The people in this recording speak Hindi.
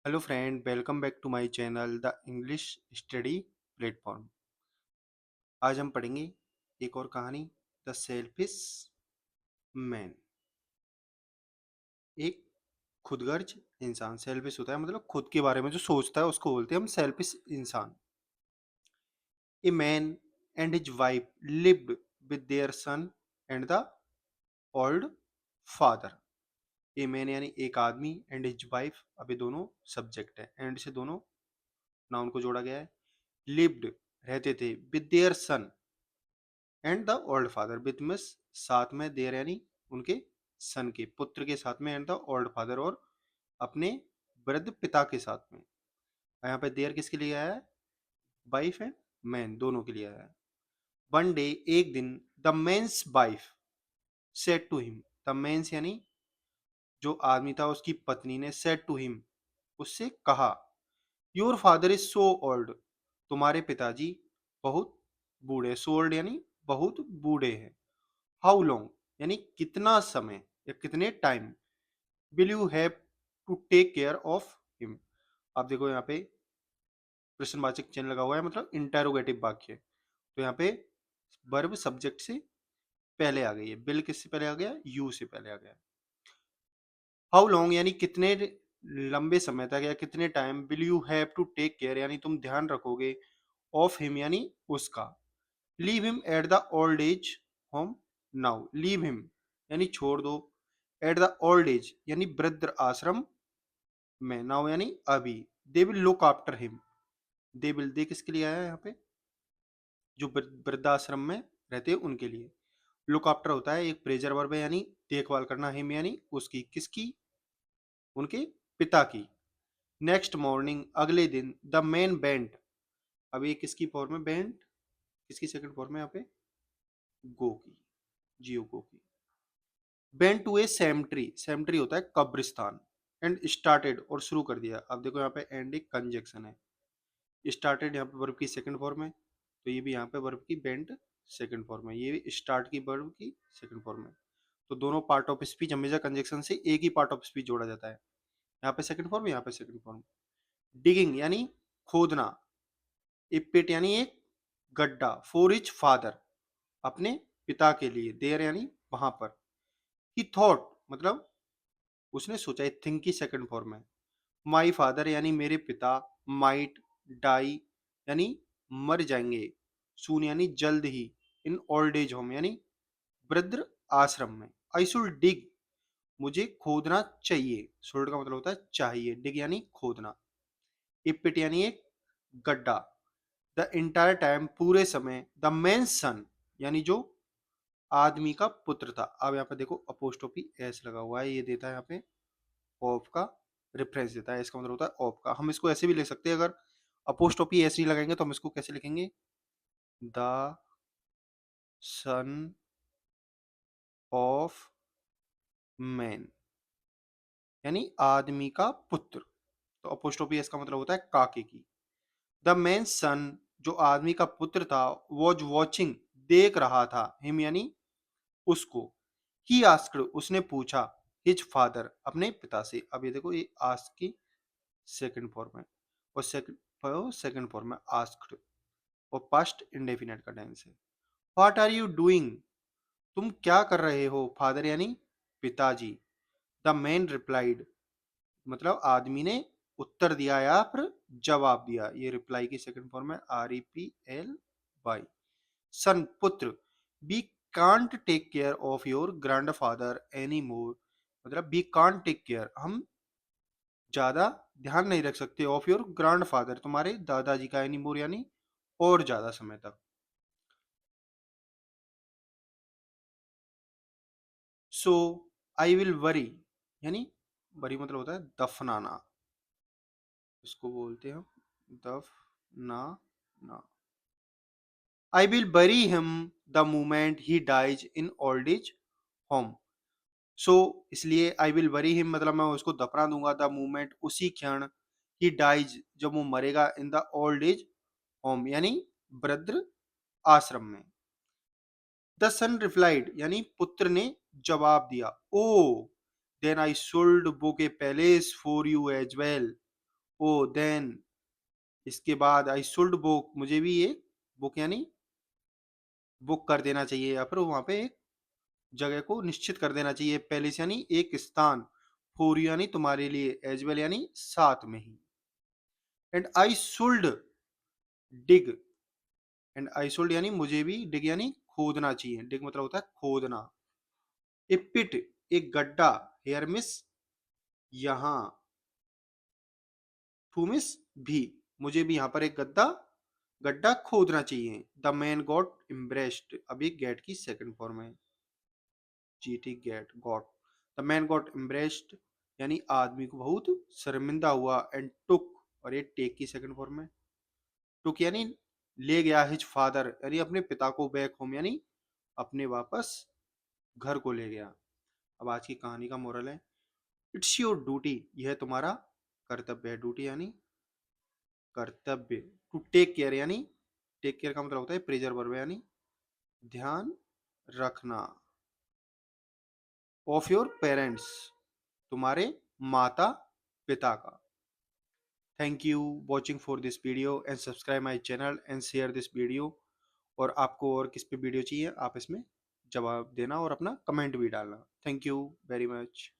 Hello friend, welcome back to my channel the English study platform. आज हम पढ़ेंगे एक और कहानी, द सेल्फिश मैन। एक खुदगर्ज इंसान, सेल्फिश होता है मतलब खुद के बारे में जो सोचता है उसको बोलते हैं हम सेल्फिश इंसान। A man and his wife lived with their son and the old father. A man यानी एक आदमी, एंड हिज वाइफ, अब ये दोनों सब्जेक्ट है, एंड से दोनों नाउन को जोड़ा गया है। लिव्ड रहते थे, with their son and the old father, with में साथ में, देयर यानी उनके सन के पुत्र के साथ में, एंड द ओल्ड फादर और अपने वृद्ध पिता के साथ में। यहाँ पे देयर किसके लिए आया है? वाइफ एंड मैन दोनों के लिए आया है। वन डे, एक दिन, the man's wife said to him, the man's यानी जो आदमी था उसकी पत्नी ने, सेड टू हिम उससे कहा, your father is so old, तुम्हारे पिताजी बहुत बूढ़े, सो ओल्ड यानी बहुत बूढ़े हैं। हाउ लॉन्ग यानी कितना समय या कितने time, will you have to take care of him. आप देखो यहाँ पे प्रश्नवाचक चिन्ह लगा हुआ है, मतलब इंटेरोगेटिव वाक्य। तो यहाँ पे वर्ब सब्जेक्ट से पहले आ गई है, बिल किससे पहले आ गया? यू से पहले आ गया। हाउ लॉन्ग यानी कितने लंबे समय तक या कितने time, will you have to take care यानी तुम ध्यान रखोगे, ऑफ हिम यानी उसका। Leave him at the old age home now, leave him यानी छोड़ दो, एट द ओल्ड एज यानी वृद्ध आश्रम में, नाउ यानी अभी। They will look after him, they will, they किसके लिए आया है यहाँ पे? जो वृद्धाश्रम में रहते हैं उनके लिए। लुक आफ्टर होता है एक प्रेजर वर्ब है, यानी देखभाल करना, हिम यानी उसकी, किसकी? उनके पिता की। नेक्स्ट मॉर्निंग अगले दिन, द मैन बेंट, अब ये किसकी फॉर्म है? बेंट किसकी सेकंड फॉर्म है यहाँ पे? गो की, जियो गो की। Went to a cemetery, cemetery होता है कब्रिस्तान, एंड स्टार्टेड और शुरू कर दिया। अब देखो यहाँ पे एंड एक कंजक्शन है। स्टार्टेड यहाँ पे वर्ब की सेकंड फॉर्म है, तो ये भी यहाँ पे वर्ब की बेंट सेकंड फॉर्म है, ये भी स्टार्ट की वर्ब की सेकंड फॉर्म है। तो दोनों पार्ट ऑफ स्पीच हमेशा कंजक्शन से एक ही पार्ट ऑफ स्पीच जोड़ा जाता है। यहाँ पे सेकंड फॉर्म, यहाँ पे सेकंड फॉर्म। डिगिंग यानी खोदना, इपिट यानी एक गड्ढा, फॉर हिज फादर अपने पिता के लिए, देयर यानी वहां पर। ही थॉट मतलब उसने सोचा, थिंक की सेकंड फॉर्म है। माई फादर यानी मेरे पिता, माइट डाई यानी मर जाएंगे, सून यानी जल्द ही, इन ओल्ड एज होम यानी वृद्ध आश्रम में। आई शुड डिग मुझे खोदना चाहिए, शुड का मतलब होता है चाहिए, डिग यानी खोदना। इपिट यानी एक गड्ढा। द इंटायर टाइम पूरे समय, द मेन सन यानी जो आदमी का पुत्र था। अब यहाँ पे देखो अपोस्ट्रोफी एस लगा हुआ है, ये देता है यहाँ पे ऑफ का रेफरेंस देता है, इसका मतलब होता है ऑफ का। हम इसको ऐसे भी लिख सकते हैं, अगर अपोस्ट्रोफी ऐसे ही लगाएंगे तो हम इसको कैसे लिखेंगे? द सन ऑफ मैन यानी आदमी का पुत्र। तो अपोस्ट्रोफी इसका मतलब होता है काके की। द मैन सन जो आदमी का पुत्र था, वॉज वॉचिंग देख रहा था, हिम यानी उसको। ही आस्क्ड उसने पूछा, हिज फादर अपने पिता से। अब ये देखो ये आस्क की सेकंड फॉर्म है, और सेकंड फॉर्म है आस्क्ड, और पास्ट इंडेफिनेट का टेंस है। व्हाट आर यू डूइंग तुम क्या कर रहे हो? फादर यानी पिताजी। द मैन रिप्लाइड मतलब आदमी ने उत्तर दिया या फिर जवाब दिया, ये रिप्लाई की सेकंड फॉर्म है, REPLY। सन पुत्र, we can't take care of your grandfather any more, मतलब वी कांट टेक केयर हम ज्यादा ध्यान नहीं रख सकते, ऑफ योर ग्रैंड फादर तुम्हारे दादाजी का, एनी मोर यानी और ज्यादा समय तक। सो आई विल वरी यानी वरी मतलब होता है दफनाना, इसको बोलते हैं हम दफनाना। I will bury him the moment he dies in old age home. So इसलिए आई विल बरी हिम मतलब मैं उसको दफना दूंगा, द मोमेंट उसी क्षण, ही डाइज जब वो मरेगा, in the old age home यानी वृद्ध आश्रम में। द सन रिप्लाइड यानी पुत्र ने जवाब दिया, oh then I should book a palace for you as well, oh then इसके बाद आई शुड बुक, मुझे भी एक बुक यानी बुक कर देना चाहिए, या फिर वहां पे एक जगह को निश्चित कर देना चाहिए। पैलेस यानी एक स्थान, फॉर यानी तुम्हारे लिए, एज वेल यानी साथ में ही, and I should dig, and I should यानी मुझे भी, डिग यानी खोदना चाहिए, डिग मतलब होता है खोदना। ए पिट एक गड्ढा, हेयर मिस यहाँ, टू मिस भी, मुझे भी यहाँ पर एक गड्ढा गड्ढा खोदना चाहिए। द मैन गॉट इम्ब्रेस्ड, अभी गेट की सेकंड फॉर्म है, GT get got, the man got इम्ब्रेस्ड यानी आदमी को बहुत शर्मिंदा हुआ, एंड टुक, और ये टेक की सेकंड फॉर्म है, टुक यानी ले गया, हिज फादर यानी अपने पिता को, बैक होम यानी अपने वापस घर को ले गया। अब आज की कहानी का मोरल है, इट्स योर ड्यूटी, यह तुम्हारा कर्तव्य है, ड्यूटी यानी कर्तव्य, टू टेक केयर यानी, टेक केयर का मतलब होता है प्रेजर वर्ब यानी ध्यान रखना, ऑफ योर पेरेंट्स तुम्हारे माता पिता का। Thank you watching for this video and subscribe my channel and share this video. और आपको और किस पे वीडियो चाहिए आप इसमें जवाब देना और अपना कमेंट भी डालना। Thank you very much.